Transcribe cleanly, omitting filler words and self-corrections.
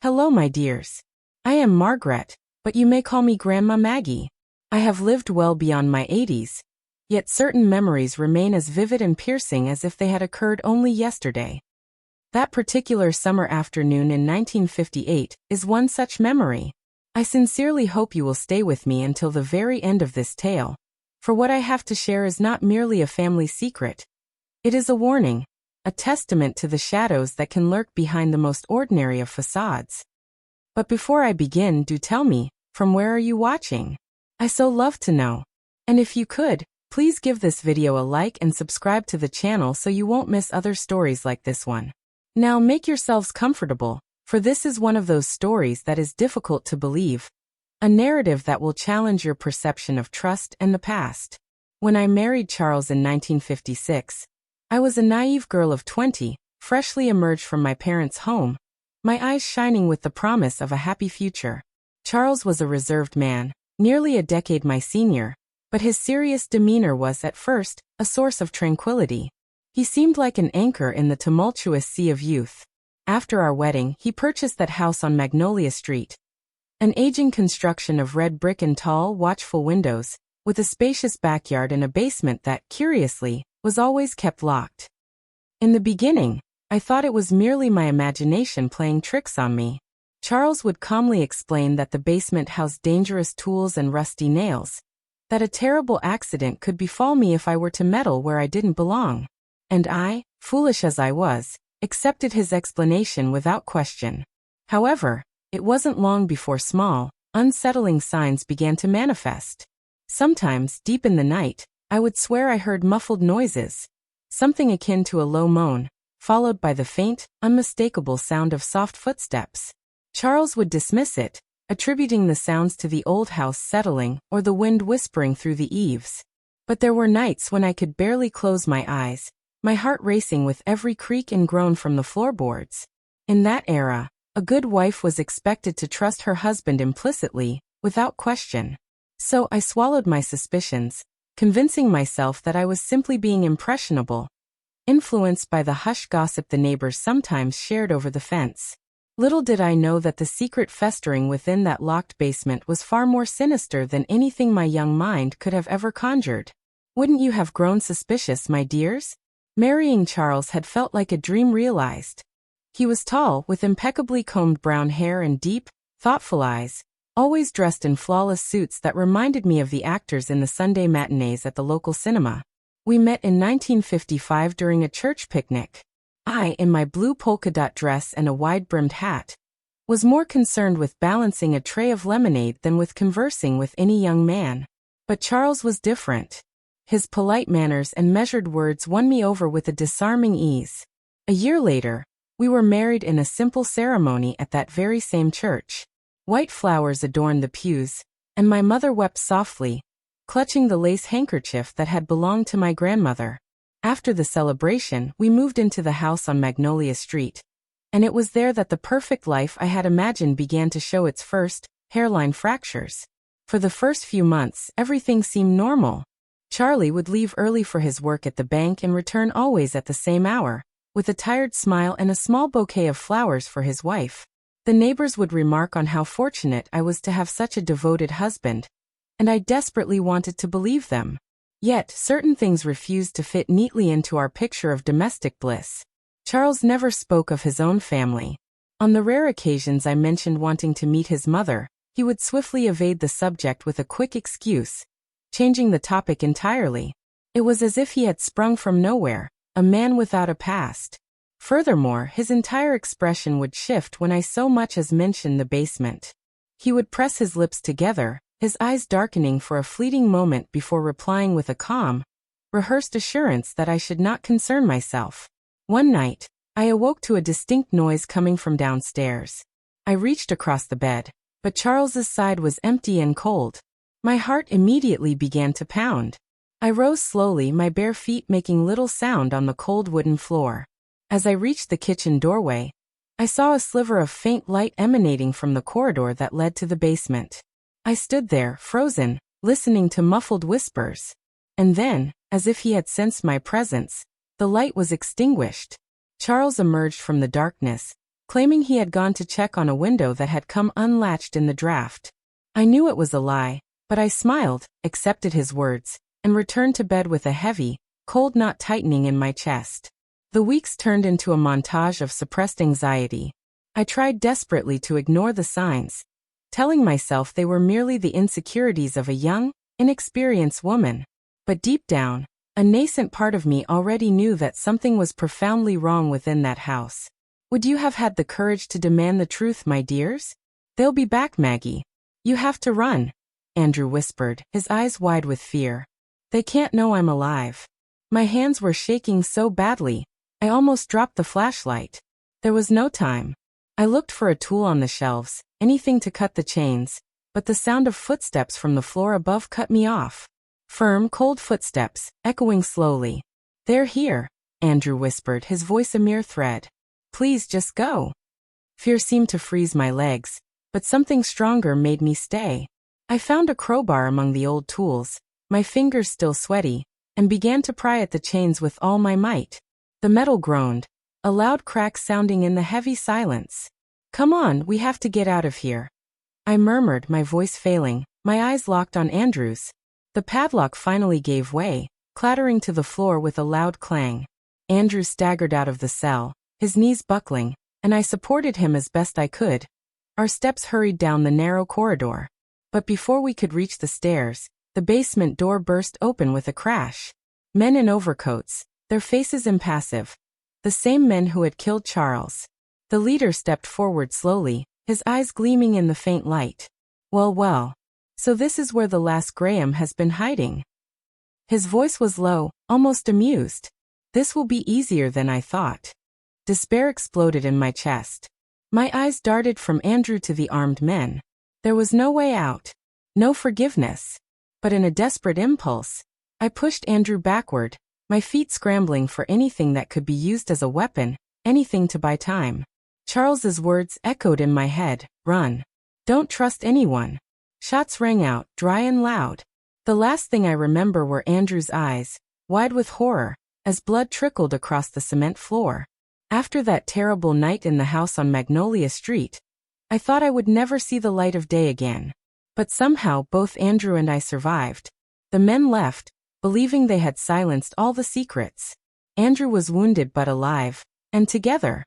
Hello, my dears. I am Margaret, but you may call me Grandma Maggie. I have lived well beyond my 80s, yet certain memories remain as vivid and piercing as if they had occurred only yesterday. That particular summer afternoon in 1958 is one such memory. I sincerely hope you will stay with me until the very end of this tale, for what I have to share is not merely a family secret. It is a warning, a testament to the shadows that can lurk behind the most ordinary of facades. But before I begin, do tell me, from where are you watching? I so love to know. And if you could, please give this video a like and subscribe to the channel so you won't miss other stories like this one. Now make yourselves comfortable, for this is one of those stories that is difficult to believe. A narrative that will challenge your perception of trust and the past. When I married Charles in 1956, I was a naive girl of 20, freshly emerged from my parents' home, my eyes shining with the promise of a happy future. Charles was a reserved man, nearly a decade my senior, but his serious demeanor was, at first, a source of tranquility. He seemed like an anchor in the tumultuous sea of youth. After our wedding, he purchased that house on Magnolia Street. An aging construction of red brick and tall, watchful windows, with a spacious backyard and a basement that, curiously, was always kept locked. In the beginning, I thought it was merely my imagination playing tricks on me. Charles would calmly explain that the basement housed dangerous tools and rusty nails, that a terrible accident could befall me if I were to meddle where I didn't belong. And I, foolish as I was, accepted his explanation without question. However, it wasn't long before small, unsettling signs began to manifest. Sometimes, deep in the night, I would swear I heard muffled noises, something akin to a low moan, followed by the faint, unmistakable sound of soft footsteps. Charles would dismiss it, attributing the sounds to the old house settling or the wind whispering through the eaves. But there were nights when I could barely close my eyes, my heart racing with every creak and groan from the floorboards. In that era, a good wife was expected to trust her husband implicitly, without question. So I swallowed my suspicions, convincing myself that I was simply being impressionable, influenced by the hush gossip the neighbors sometimes shared over the fence. Little did I know that the secret festering within that locked basement was far more sinister than anything my young mind could have ever conjured. Wouldn't you have grown suspicious, my dears? Marrying Charles had felt like a dream realized. He was tall, with impeccably combed brown hair and deep, thoughtful eyes, always dressed in flawless suits that reminded me of the actors in the Sunday matinees at the local cinema. We met in 1955 during a church picnic. I, in my blue polka-dot dress and a wide-brimmed hat, was more concerned with balancing a tray of lemonade than with conversing with any young man. But Charles was different. His polite manners and measured words won me over with a disarming ease. A year later, we were married in a simple ceremony at that very same church. White flowers adorned the pews, and my mother wept softly, clutching the lace handkerchief that had belonged to my grandmother. After the celebration, we moved into the house on Magnolia Street, and it was there that the perfect life I had imagined began to show its first, hairline fractures. For the first few months, everything seemed normal. Charlie would leave early for his work at the bank and return always at the same hour, with a tired smile and a small bouquet of flowers for his wife. The neighbors would remark on how fortunate I was to have such a devoted husband, and I desperately wanted to believe them. Yet, certain things refused to fit neatly into our picture of domestic bliss. Charles never spoke of his own family. On the rare occasions I mentioned wanting to meet his mother, he would swiftly evade the subject with a quick excuse, changing the topic entirely. It was as if he had sprung from nowhere, a man without a past. Furthermore, his entire expression would shift when I so much as mentioned the basement. He would press his lips together, his eyes darkening for a fleeting moment before replying with a calm, rehearsed assurance that I should not concern myself. One night, I awoke to a distinct noise coming from downstairs. I reached across the bed, but Charles's side was empty and cold. My heart immediately began to pound. I rose slowly, my bare feet making little sound on the cold wooden floor. As I reached the kitchen doorway, I saw a sliver of faint light emanating from the corridor that led to the basement. I stood there, frozen, listening to muffled whispers. And then, as if he had sensed my presence, the light was extinguished. Charles emerged from the darkness, claiming he had gone to check on a window that had come unlatched in the draft. I knew it was a lie, but I smiled, accepted his words, and returned to bed with a heavy, cold knot tightening in my chest. The weeks turned into a montage of suppressed anxiety. I tried desperately to ignore the signs, telling myself they were merely the insecurities of a young, inexperienced woman. But deep down, a nascent part of me already knew that something was profoundly wrong within that house. Would you have had the courage to demand the truth, my dears? They'll be back, Maggie. You have to run, Andrew whispered, his eyes wide with fear. They can't know I'm alive. My hands were shaking so badly, I almost dropped the flashlight. There was no time. I looked for a tool on the shelves, anything to cut the chains, but the sound of footsteps from the floor above cut me off. Firm, cold footsteps, echoing slowly. They're here, Andrew whispered, his voice a mere thread. Please just go. Fear seemed to freeze my legs, but something stronger made me stay. I found a crowbar among the old tools, my fingers still sweaty, and began to pry at the chains with all my might. The metal groaned, a loud crack sounding in the heavy silence. Come on, we have to get out of here. I murmured, my voice failing, my eyes locked on Andrew's. The padlock finally gave way, clattering to the floor with a loud clang. Andrew staggered out of the cell, his knees buckling, and I supported him as best I could. Our steps hurried down the narrow corridor. But before we could reach the stairs, the basement door burst open with a crash. Men in overcoats, their faces impassive. The same men who had killed Charles. The leader stepped forward slowly, his eyes gleaming in the faint light. Well. So this is where the last Graham has been hiding. His voice was low, almost amused. This will be easier than I thought. Despair exploded in my chest. My eyes darted from Andrew to the armed men. There was no way out. No forgiveness. But in a desperate impulse, I pushed Andrew backward, my feet scrambling for anything that could be used as a weapon, anything to buy time. Charles's words echoed in my head, run. Don't trust anyone. Shots rang out, dry and loud. The last thing I remember were Andrew's eyes, wide with horror, as blood trickled across the cement floor. After that terrible night in the house on Magnolia Street, I thought I would never see the light of day again. But somehow both Andrew and I survived. The men left, believing they had silenced all the secrets. Andrew was wounded but alive, and together,